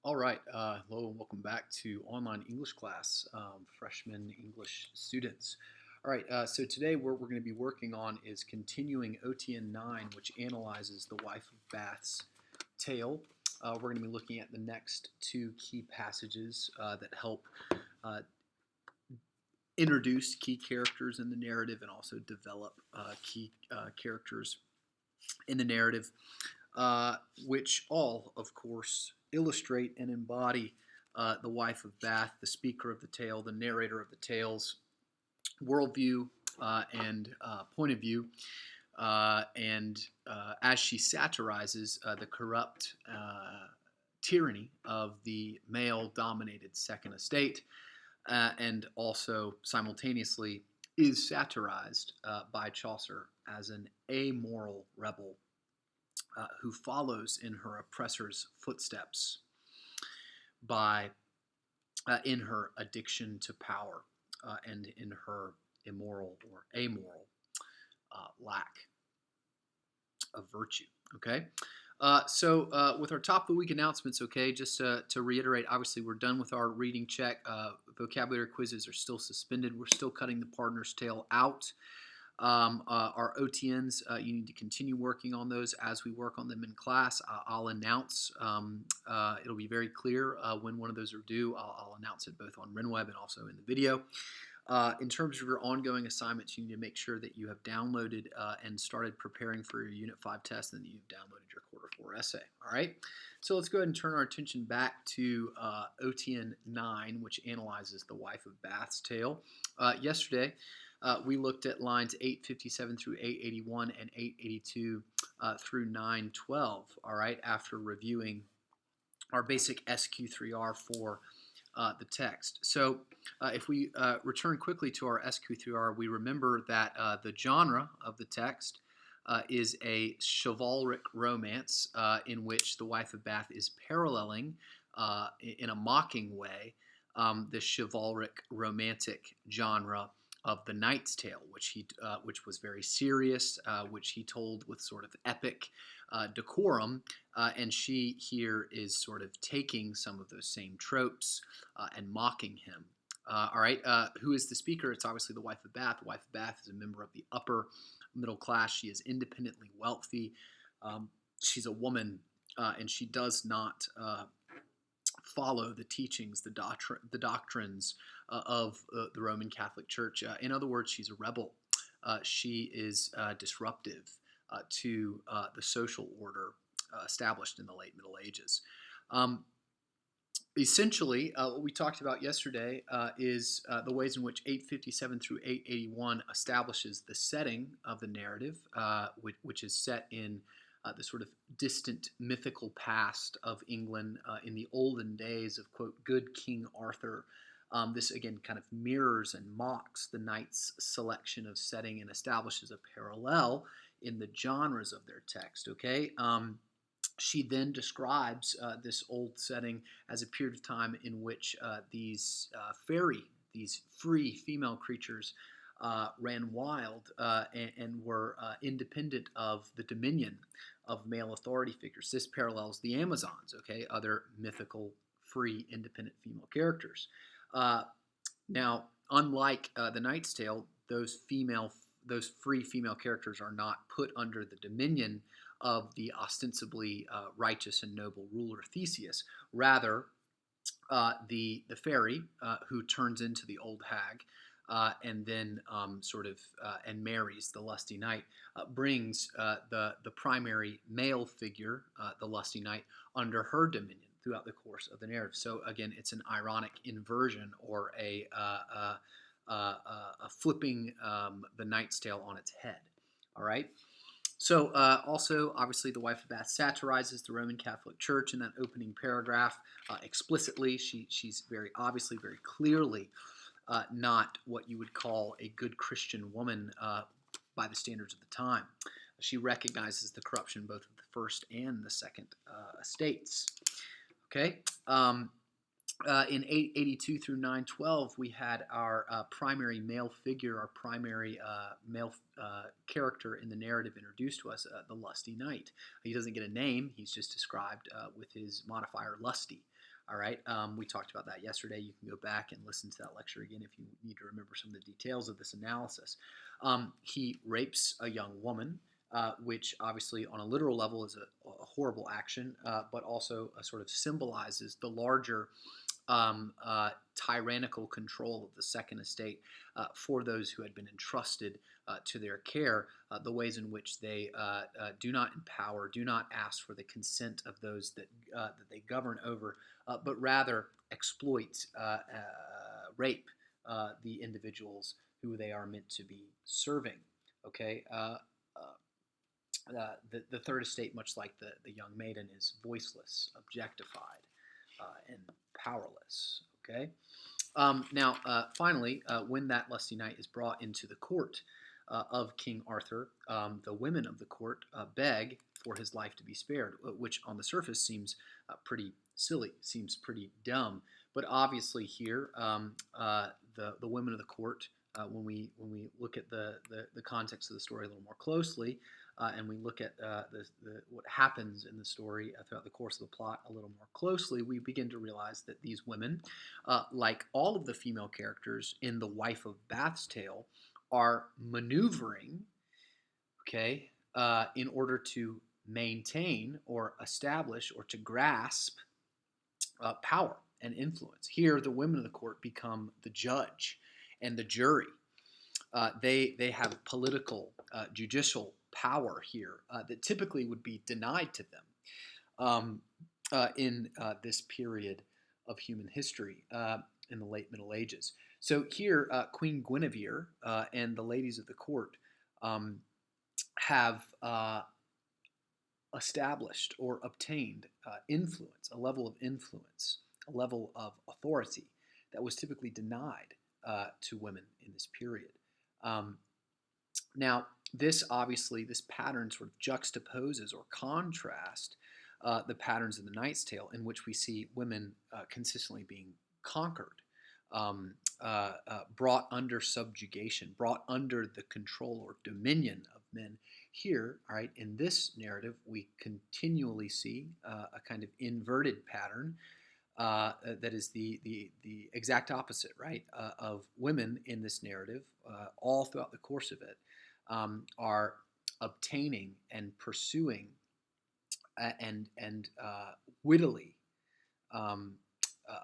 All right, hello and welcome back to online English class, freshman English students. All right, so today what we're going to be working on is continuing OTN 9, which analyzes the wife of Bath's tale. We're going to be looking at the next two key passages that help uh, introduce key characters in the narrative and also develop key characters in the narrative, which all, of course, illustrate and embody the wife of Bath, the speaker of the tale, the narrator of the tale's worldview and point of view. And as she satirizes the corrupt tyranny of the male dominated Second Estate, and also simultaneously is satirized by Chaucer as an amoral rebel who follows in her oppressor's footsteps by in her addiction to power and in her immoral or amoral lack of virtue. Okay. So with our top of the week announcements, okay, just to reiterate, obviously we're done with our reading check. Vocabulary quizzes are still suspended. We're still cutting the partner's tale out. Our OTNs, you need to continue working on those as we work on them in class. I'll announce, it'll be very clear when one of those are due. I'll announce it both on RenWeb and also in the video. In terms of your ongoing assignments, you need to make sure that you have downloaded and started preparing for your Unit 5 test and that you've downloaded your Quarter 4 essay. All right, so let's go ahead and turn our attention back to OTN 9, which analyzes the wife of Bath's tale. Yesterday, we looked at lines 857 through 881 and 882 through 912, all right, after reviewing our basic SQ3R for the text. So if we return quickly to our SQ3R, we remember that the genre of the text is a chivalric romance in which the wife of Bath is paralleling in a mocking way the chivalric romantic genre of the Knight's Tale, which was very serious, which he told with sort of epic decorum, and she here is sort of taking some of those same tropes and mocking him. All right, who is the speaker? It's obviously the wife of Bath. The wife of Bath is a member of the upper middle class. She is independently wealthy. She's a woman, and she does not follow the teachings, the doctrines of the Roman Catholic Church. In other words, she's a rebel. She is disruptive to the social order established in the late Middle Ages. Essentially, what we talked about yesterday is the ways in which 857 through 881 establishes the setting of the narrative, which is set in the sort of distant mythical past of England in the olden days of, quote, good King Arthur. This, again, kind of mirrors and mocks the Knight's selection of setting and establishes a parallel in the genres of their text, okay? She then describes this old setting as a period of time in which these free female creatures ran wild and were independent of the dominion of male authority figures. This parallels the Amazons, okay, other mythical, free, independent female characters. Now, unlike the Knight's Tale, those free female characters are not put under the dominion of the ostensibly righteous and noble ruler Theseus. Rather, the fairy who turns into the old hag and then and marries the lusty knight brings the primary male figure, the lusty knight, under her dominion throughout the course of the narrative. So again, it's an ironic inversion or a flipping the Knight's Tale on its head. All right. So also, obviously, the wife of Bath satirizes the Roman Catholic Church in that opening paragraph explicitly. She's very obviously, very clearly not what you would call a good Christian woman by the standards of the time. She recognizes the corruption both of the first and the second estates. Okay. In 882 through 912, we had our primary male figure, our primary male character in the narrative introduced to us, the lusty knight. He doesn't get a name. He's just described with his modifier lusty. All right, we talked about that yesterday. You can go back and listen to that lecture again if you need to remember some of the details of this analysis. He rapes a young woman, which obviously on a literal level is a horrible action, but also sort of symbolizes the larger tyrannical control of the second estate for those who had been entrusted to their care, the ways in which they do not empower, do not ask for the consent of those that they govern over, but rather exploit, rape the individuals who they are meant to be serving. Okay. The third estate, much like the young maiden, is voiceless, objectified, and powerless. Okay. Now, finally, when that lusty knight is brought into the court of King Arthur, the women of the court beg for his life to be spared, which on the surface seems pretty silly, seems pretty dumb. But obviously, here, the women of the court, when we look at the context of the story a little more closely, and we look at what happens in the story throughout the course of the plot a little more closely, we begin to realize that these women, like all of the female characters in The Wife of Bath's Tale, are maneuvering, okay, in order to maintain or establish or to grasp power and influence. Here, the women of the court become the judge and the jury. They have political, judicial power here that typically would be denied to them in this period of human history in the late Middle Ages. So here, Queen Guinevere and the ladies of the court have established or obtained influence, a level of influence, a level of authority that was typically denied to women in this period. Now, this pattern sort of juxtaposes or contrasts the patterns of the Knight's Tale, in which we see women consistently being conquered, brought under subjugation, brought under the control or dominion of men. Here, all right, in this narrative, we continually see a kind of inverted pattern that is the exact opposite, right, of women in this narrative, all throughout the course of it, are obtaining and pursuing and wittily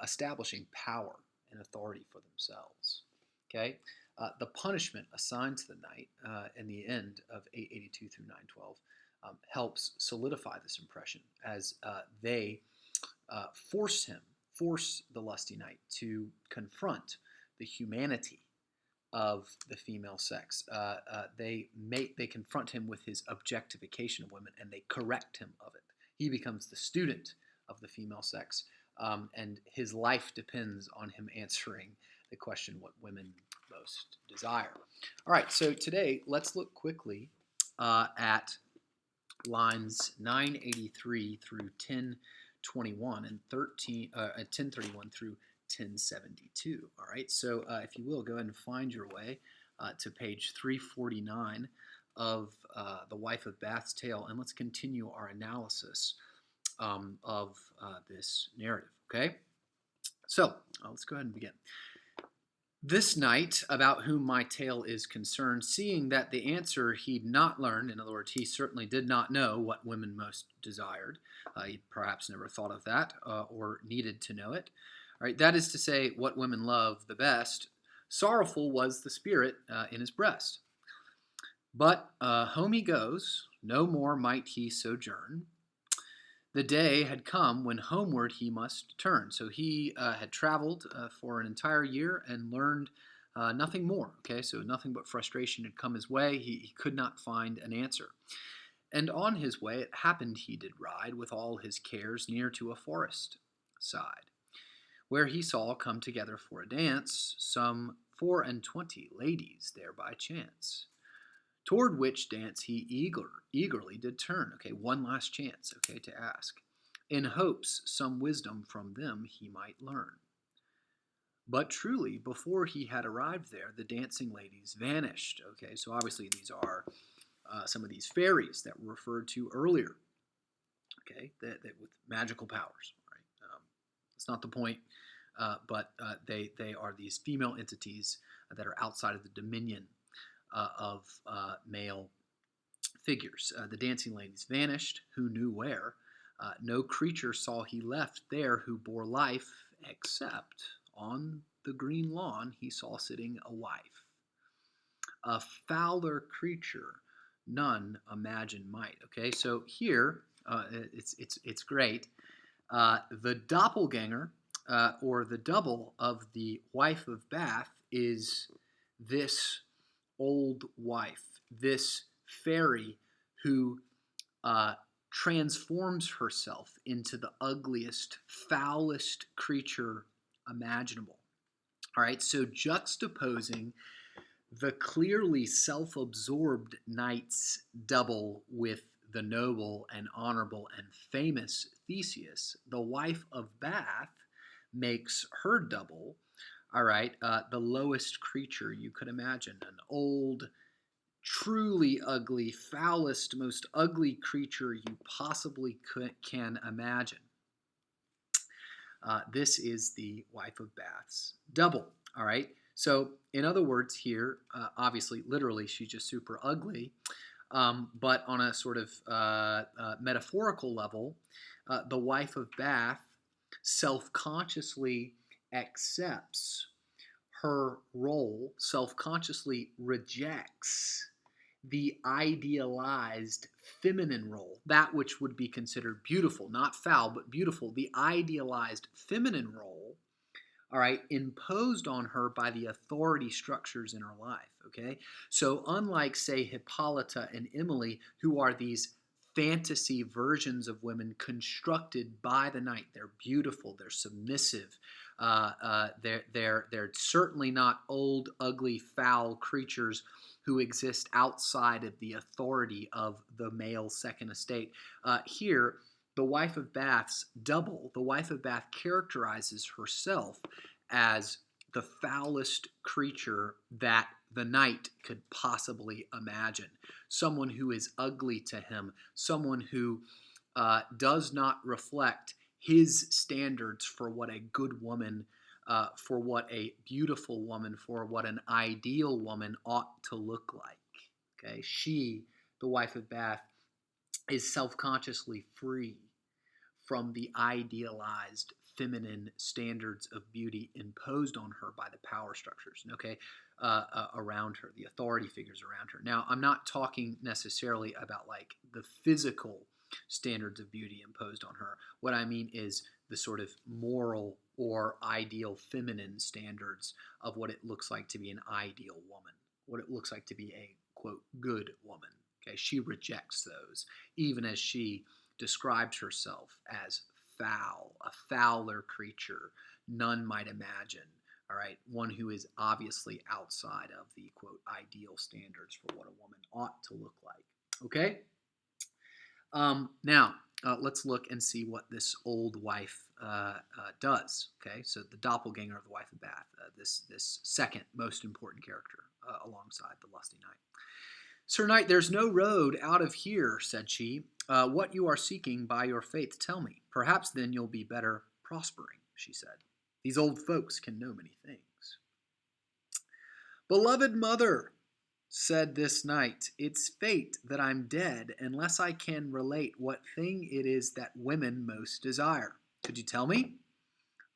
establishing power and authority for themselves. Okay, the punishment assigned to the knight in the end of 882 through 912 helps solidify this impression as they force the lusty knight to confront the humanity of the female sex. They confront him with his objectification of women, and they correct him of it. He becomes the student of the female sex, and his life depends on him answering the question, what women most desire. All right, so today let's look quickly at lines 983 through 1021 and 1031 through 1072. All right, so if you will, go ahead and find your way to page 349 of The Wife of Bath's Tale, and let's continue our analysis of this narrative. Okay, so let's go ahead and begin. This knight, about whom my tale is concerned, seeing that the answer he'd not learned, in other words, he certainly did not know what women most desired, he perhaps never thought of that or needed to know it, right? That is to say, what women love the best, sorrowful was the spirit in his breast. But home he goes, no more might he sojourn. The day had come when homeward he must turn. So he had traveled for an entire year and learned nothing more. Okay, so nothing but frustration had come his way. He could not find an answer. And on his way it happened he did ride with all his cares near to a forest side, where he saw come together for a dance some 24 ladies there by chance. Toward which dance he eagerly did turn. Okay, one last chance, okay, to ask, in hopes some wisdom from them he might learn. But truly, before he had arrived there, the dancing ladies vanished. Okay, so obviously these are some of these fairies that were referred to earlier. Okay, that with magical powers. Right? Let's not the point. But they are these female entities that are outside of the dominion of male figures. The dancing ladies vanished. Who knew where? No creature saw he left there who bore life, except on the green lawn he saw sitting a wife. A fouler creature none imagine might. Okay, so here it's great. The doppelganger or the double of the wife of Bath is this old wife, this fairy who transforms herself into the ugliest, foulest creature imaginable. All right, so juxtaposing the clearly self-absorbed knight's double with the noble and honorable and famous Theseus, the wife of Bath makes her double, all right, the lowest creature you could imagine, an old, truly ugly, foulest, most ugly creature you possibly can imagine. This is the wife of Bath's double, all right? So, in other words, here, obviously, literally, she's just super ugly. But on a sort of metaphorical level, the wife of Bath self-consciously accepts her role, self-consciously rejects the idealized feminine role, that which would be considered beautiful, not foul, but beautiful, the idealized feminine role, all right, imposed on her by the authority structures in her life, okay? So unlike, say, Hippolyta and Emily, who are these fantasy versions of women constructed by the knight, they're beautiful, they're submissive, they're certainly not old, ugly, foul creatures who exist outside of the authority of the male second estate. Here, the wife of Bath's double, the wife of Bath characterizes herself as the foulest creature that the knight could possibly imagine. Someone who is ugly to him, someone who does not reflect his standards for what a good woman, for what a beautiful woman, for what an ideal woman ought to look like. Okay, she, the wife of Bath, is self-consciously free from the idealized feminine standards of beauty imposed on her by the power structures, okay, around her, the authority figures around her. Now, I'm not talking necessarily about like the physical standards of beauty imposed on her. What I mean is the sort of moral or ideal feminine standards of what it looks like to be an ideal woman, what it looks like to be a, quote, good woman. Okay, she rejects those, even as she describes herself as foul, a fouler creature none might imagine, all right, one who is obviously outside of the, quote, ideal standards for what a woman ought to look like, okay? Now, let's look and see what this old wife does, okay? So the doppelganger of the wife of Bath, this second most important character alongside the lusty knight. Sir Knight, there's no road out of here, said she. What you are seeking by your faith, tell me. Perhaps then you'll be better prospering, she said. These old folks can know many things. Beloved mother, said this knight, it's fate that I'm dead unless I can relate what thing it is that women most desire. Could you tell me?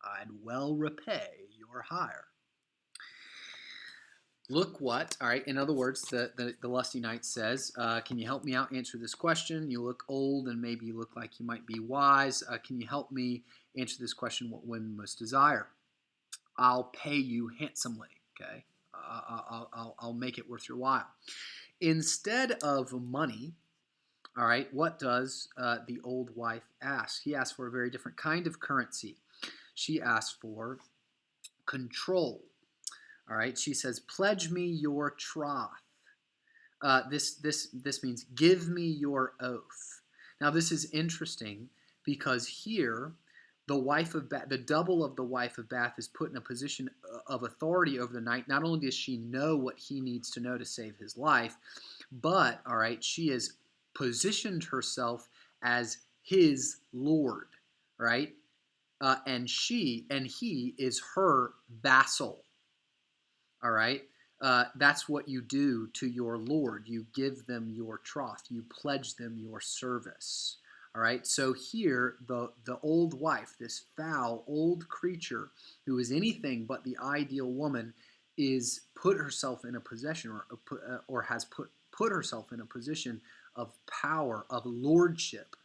I'd well repay your hire. Look what, all right, in other words, the lusty knight says, can you help me out answer this question? You look old and maybe you look like you might be wise. Can you help me answer this question, what women most desire? I'll pay you handsomely, okay? I'll make it worth your while. Instead of money, all right, what does the old wife ask? He asks for a very different kind of currency. She asks for control. All right, she says, pledge me your troth. This means give me your oath. Now, this is interesting because here, the wife of Bath, the double of the wife of Bath, is put in a position of authority over the knight. Not only does she know what he needs to know to save his life, but, all right, she has positioned herself as his lord, right? and he is her vassal. All right. That's what you do to your Lord. You give them your troth. You pledge them your service. All right. So here, the old wife, this foul old creature who is anything but the ideal woman, is put herself in a position, or has put herself in a position of power, of lordship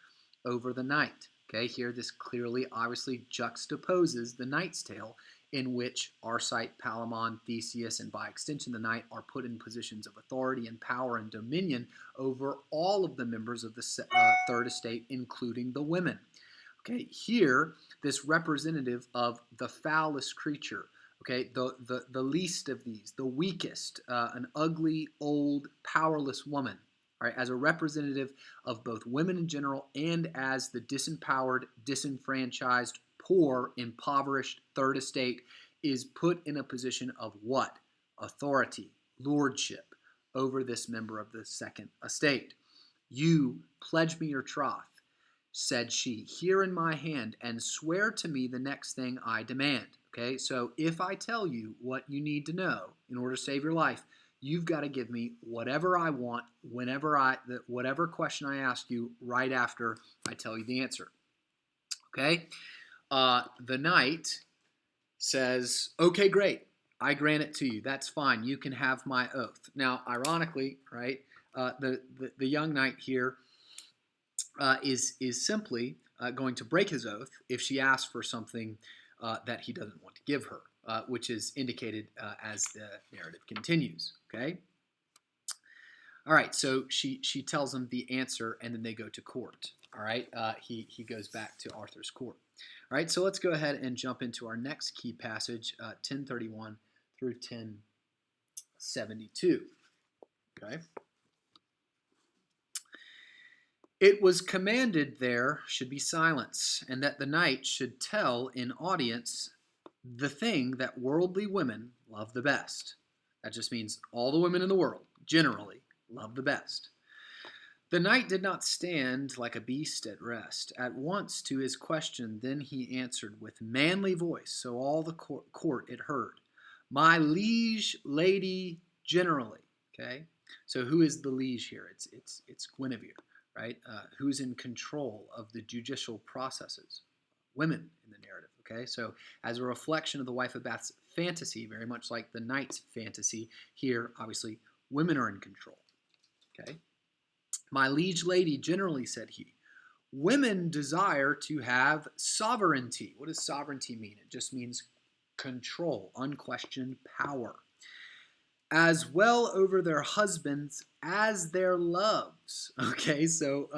over the knight. Okay. Here, this clearly, obviously juxtaposes the Knight's Tale, in which Arcite, Palamon, Theseus, and by extension the knight are put in positions of authority and power and dominion over all of the members of the third estate, including the women. Okay, here, this representative of the foulest creature, okay, the least of these, the weakest, an ugly, old, powerless woman, all right, as a representative of both women in general and as the disempowered, disenfranchised, poor, impoverished third estate, is put in a position of what? Authority, lordship over this member of the second estate. You pledge me your troth, said she, here in my hand, and swear to me the next thing I demand. Okay, so if I tell you what you need to know in order to save your life, you've got to give me whatever I want, whatever question I ask you, right after I tell you the answer. Okay, the knight says, okay, great, I grant it to you. That's fine. You can have my oath. Now, ironically, right, the young knight here is simply going to break his oath if she asks for something that he doesn't want to give her, which is indicated as the narrative continues. Okay. All right. So she tells him the answer, and then they go to court. All right. He goes back to Arthur's court. All right. So let's go ahead and jump into our next key passage, 1031 through 1072. Okay. It was commanded there should be silence, and that the knight should tell in audience the thing that worldly women love the best. That just means all the women in the world, generally, love the best. The knight did not stand like a beast at rest. At once to his question, then he answered with manly voice, so all the court it heard. My liege lady generally. Okay, so who is the liege here? It's Guinevere. Right? Who's in control of the judicial processes? Women in the narrative. Okay, so as a reflection of the wife of Bath's fantasy, very much like the knight's fantasy, here obviously women are in control. Okay, my liege lady generally, said he, women desire to have sovereignty. What does sovereignty mean? It just means control, unquestioned power, as well over their husbands as their loves. Okay, so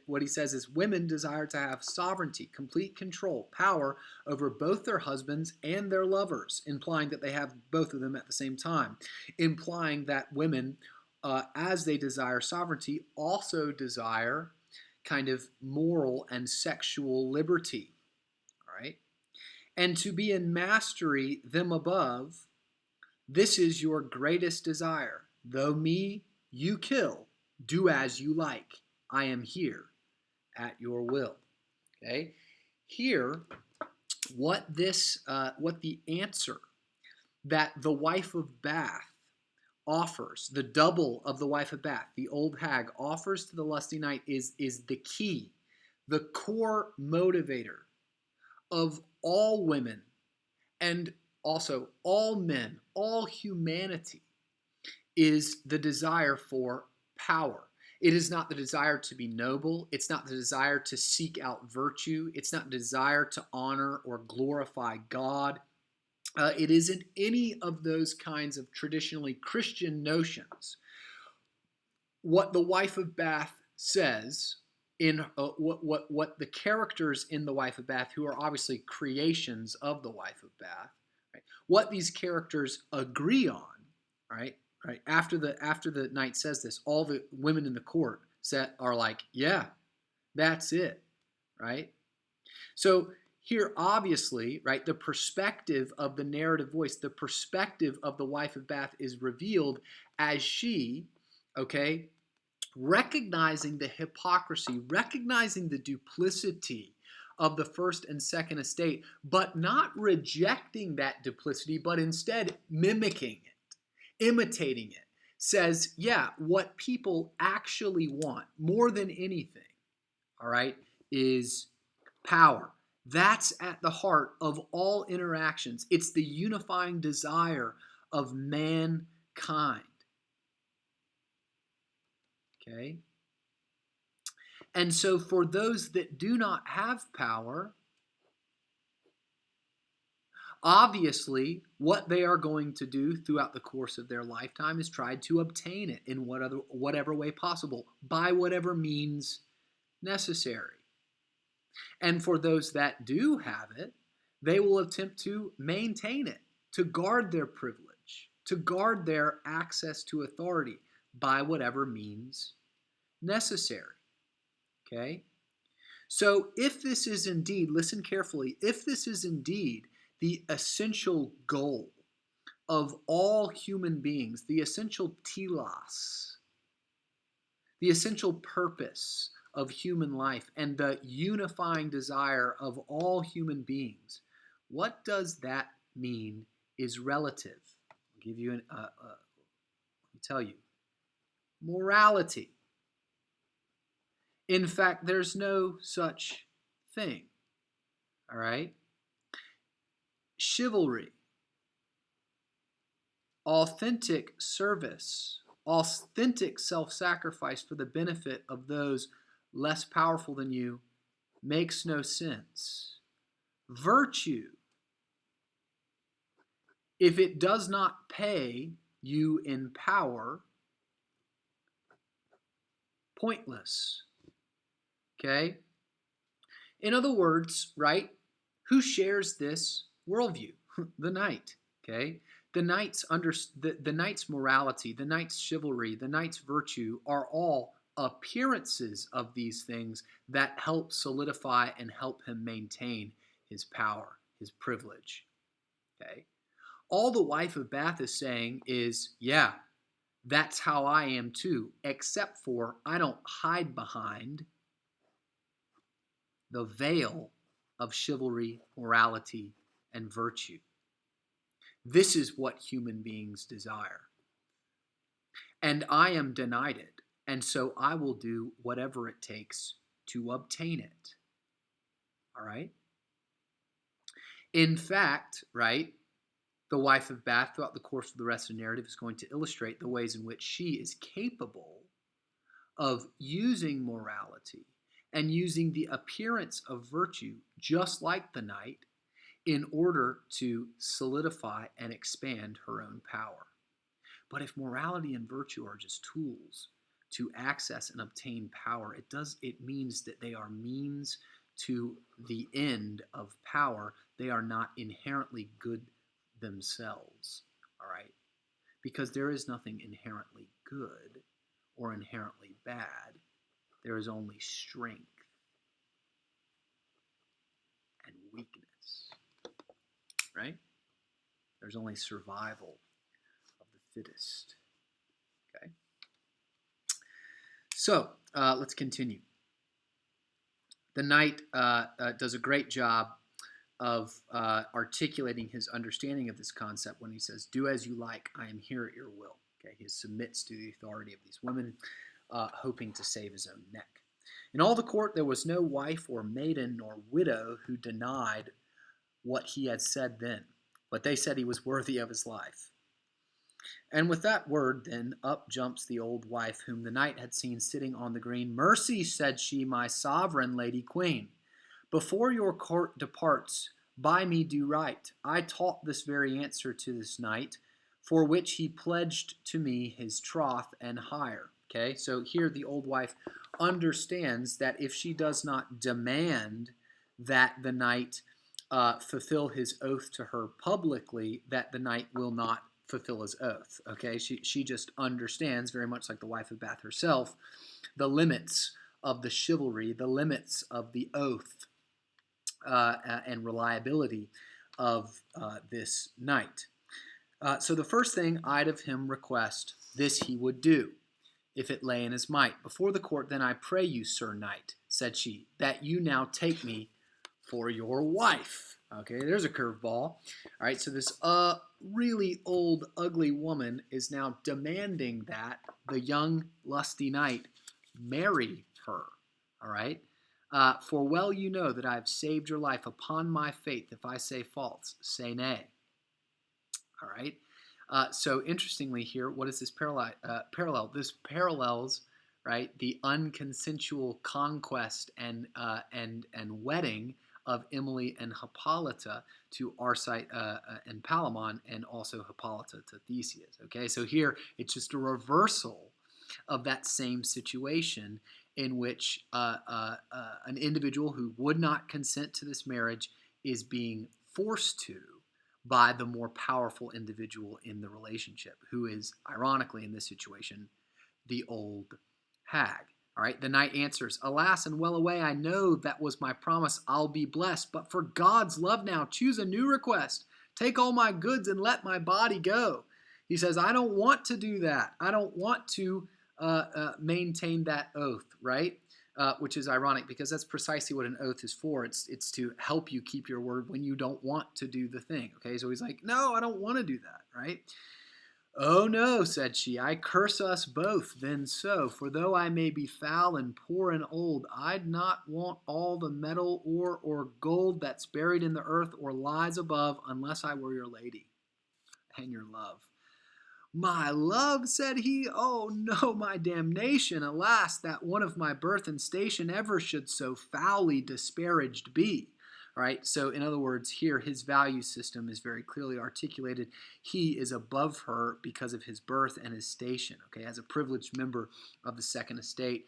what he says is women desire to have sovereignty, complete control, power over both their husbands and their lovers, implying that they have both of them at the same time, implying that women, as they desire sovereignty, also desire kind of moral and sexual liberty. All right, and to be in mastery them above. This is your greatest desire. Though me you kill, do as you like. I am here at your will. Okay. Here, what the answer that the wife of Bath offers, the double of the wife of Bath, the old hag offers to the lusty knight is the key, the core motivator of all women and also all men, all humanity, is the desire for power. It is not the desire to be noble. It's not the desire to seek out virtue. It's not the desire to honor or glorify God. It isn't any of those kinds of traditionally Christian notions. What the wife of Bath says in what the characters in the wife of Bath, who are obviously creations of the wife of Bath, right, what these characters agree on, right, after the knight says this, all the women in the court are like, yeah, that's it, right? So here, obviously, right, the perspective of the narrative voice, the perspective of the wife of Bath is revealed as she, okay, recognizing the hypocrisy, recognizing the duplicity of the first and second estate, but not rejecting that duplicity, but instead mimicking it, imitating it, says, yeah, what people actually want more than anything, all right, is power. That's at the heart of all interactions. It's the unifying desire of mankind. Okay? And so for those that do not have power, obviously what they are going to do throughout the course of their lifetime is try to obtain it in whatever way possible, by whatever means necessary. And for those that do have it, they will attempt to maintain it, to guard their privilege, to guard their access to authority by whatever means necessary. Okay? So if this is indeed, listen carefully, if this is indeed the essential goal of all human beings, the essential telos, the essential purpose of human life, and the unifying desire of all human beings, what does that mean is relative? I'll give you I'll tell you. Morality. In fact, there's no such thing. All right? Chivalry. Authentic service. Authentic self-sacrifice for the benefit of those less powerful than you makes no sense. Virtue. If it does not pay you in power, pointless. Okay? In other words, right, who shares this worldview? The knight. Okay? The knight's morality, the knight's chivalry, the knight's virtue are all appearances of these things that help solidify and help him maintain his power, his privilege. Okay? All the wife of Bath is saying is, yeah, that's how I am too, except for I don't hide behind the veil of chivalry, morality, and virtue. This is what human beings desire. And I am denied it, and so I will do whatever it takes to obtain it. All right? In fact, right, the wife of Bath, throughout the course of the rest of the narrative, is going to illustrate the ways in which she is capable of using morality and using the appearance of virtue, just like the knight, in order to solidify and expand her own power. But if morality and virtue are just tools to access and obtain power, it means that they are means to the end of power. They are not inherently good themselves, all right? Because there is nothing inherently good or inherently bad. There is only strength and weakness, right? There's only survival of the fittest, okay? So let's continue. The knight does a great job of articulating his understanding of this concept when he says, "Do as you like, I am here at your will." Okay, he submits to the authority of these women, hoping to save his own neck. In all the court there was no wife or maiden nor widow who denied what he had said then, but they said he was worthy of his life. And with that word, then, up jumps the old wife whom the knight had seen sitting on the green. "Mercy," said she, "my sovereign lady queen. Before your court departs, by me do right. I taught this very answer to this knight, for which he pledged to me his troth and hire." Okay, so here the old wife understands that if she does not demand that the knight fulfill his oath to her publicly, that the knight will not fulfill his oath. Okay, she just understands, very much like the wife of Bath herself, the limits of the chivalry, the limits of the oath and reliability of this knight. So the first thing I'd of him request, this he would do, if it lay in his might. "Before the court, then, I pray you, sir knight," said she, "that you now take me for your wife. Okay, there's a curveball. All right, so this really old, ugly woman is now demanding that the young, lusty knight marry her. All right, for well you know that I have saved your life. Upon my faith, if I say false, say nay. All right. So interestingly here, what is this parallel? This parallels, right, the unconsensual conquest and wedding of Emily and Hippolyta to Arcite and Palamon, and also Hippolyta to Theseus. Okay, so here it's just a reversal of that same situation in which an individual who would not consent to this marriage is being forced to by the more powerful individual in the relationship, who is, ironically, in this situation, the old hag. All right, the knight answers, Alas and well away, I know that was my promise, I'll be blessed, but for God's love now, choose a new request. Take all my goods and let my body go. He says, I don't want to do that. I don't want to maintain that oath, right? Which is ironic because that's precisely what an oath is for. It's to help you keep your word when you don't want to do the thing. Okay, so he's like, no, I don't want to do that, right? Oh no, said she, I curse us both then so, for though I may be foul and poor and old, I'd not want all the metal, ore, or gold that's buried in the earth or lies above, unless I were your lady and your love. My love, said he, oh no, my damnation, alas, that one of my birth and station ever should so foully disparaged be. All right, so in other words, here his value system is very clearly articulated. He is above her because of his birth and his station. Okay, as a privileged member of the second estate,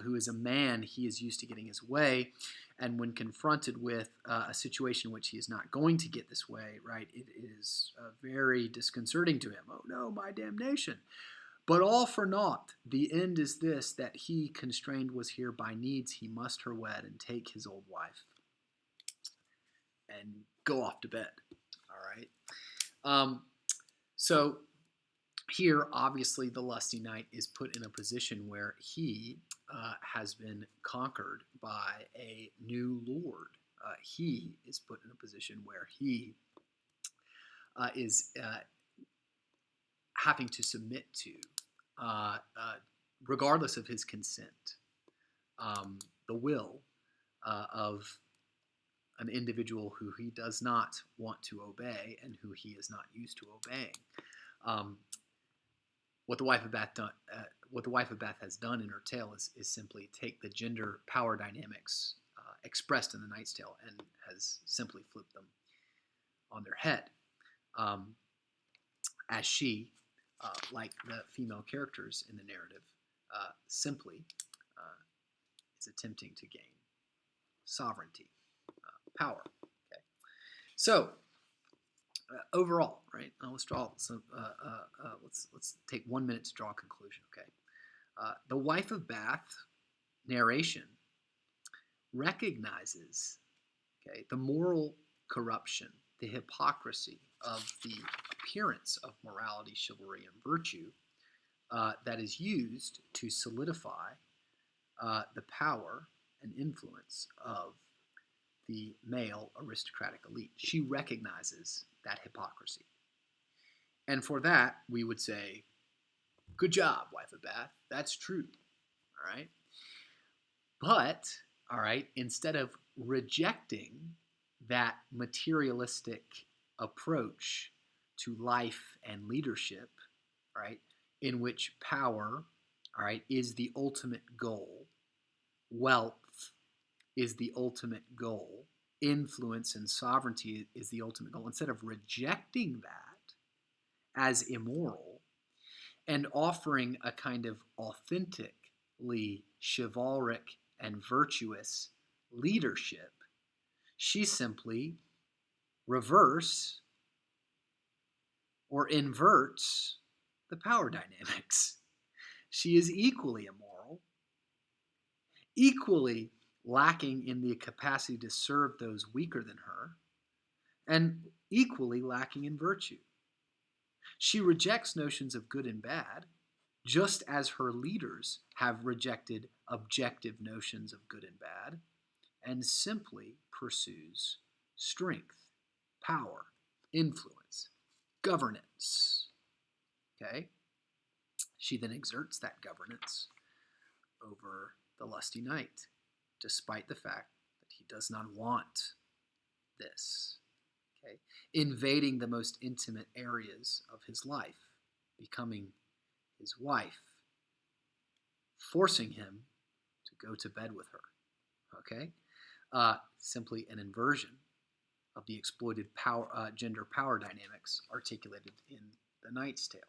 who is a man, he is used to getting his way. And when confronted with a situation in which he is not going to get this way, right, it is very disconcerting to him. Oh no, my damnation. But all for naught. The end is this, that he constrained was here by needs. He must her wed and take his old wife and go off to bed. All right. So here, obviously, the lusty knight is put in a position where he has been conquered by a new lord. He is put in a position where he is having to submit to, regardless of his consent, the will of an individual who he does not want to obey and who he is not used to obeying. What the wife of Bath has done in her tale is simply take the gender power dynamics expressed in the Knight's Tale and has simply flipped them on their head, as she, like the female characters in the narrative, simply is attempting to gain sovereignty, power. Okay, so overall, right? Let's draw some. Let's take 1 minute to draw a conclusion. Okay, the wife of Bath narration recognizes, okay, the moral corruption, the hypocrisy of the appearance of morality, chivalry, and virtue that is used to solidify the power and influence of the male aristocratic elite. She recognizes that hypocrisy. And for that, we would say, good job, wife of Bath. That's true. All right. But, all right, instead of rejecting that materialistic approach to life and leadership, right, in which power, all right, is the ultimate goal, wealth is the ultimate goal, influence and sovereignty is the ultimate goal, instead of rejecting that as immoral and offering a kind of authentically chivalric and virtuous leadership, she simply reverse or inverts the power dynamics. She is equally immoral, equally lacking in the capacity to serve those weaker than her, and equally lacking in virtue. She rejects notions of good and bad, just as her leaders have rejected objective notions of good and bad, and simply pursues strength, power, influence, governance. Okay? She then exerts that governance over the lusty knight, despite the fact that he does not want this. Okay? Invading the most intimate areas of his life, becoming his wife, forcing him to go to bed with her. Okay? Simply an inversion of the exploited gender power dynamics articulated in the Knight's Tale.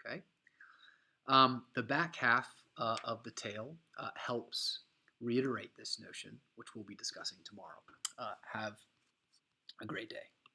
Okay? The back half of the tale helps reiterate this notion, which we'll be discussing tomorrow. Have a great day.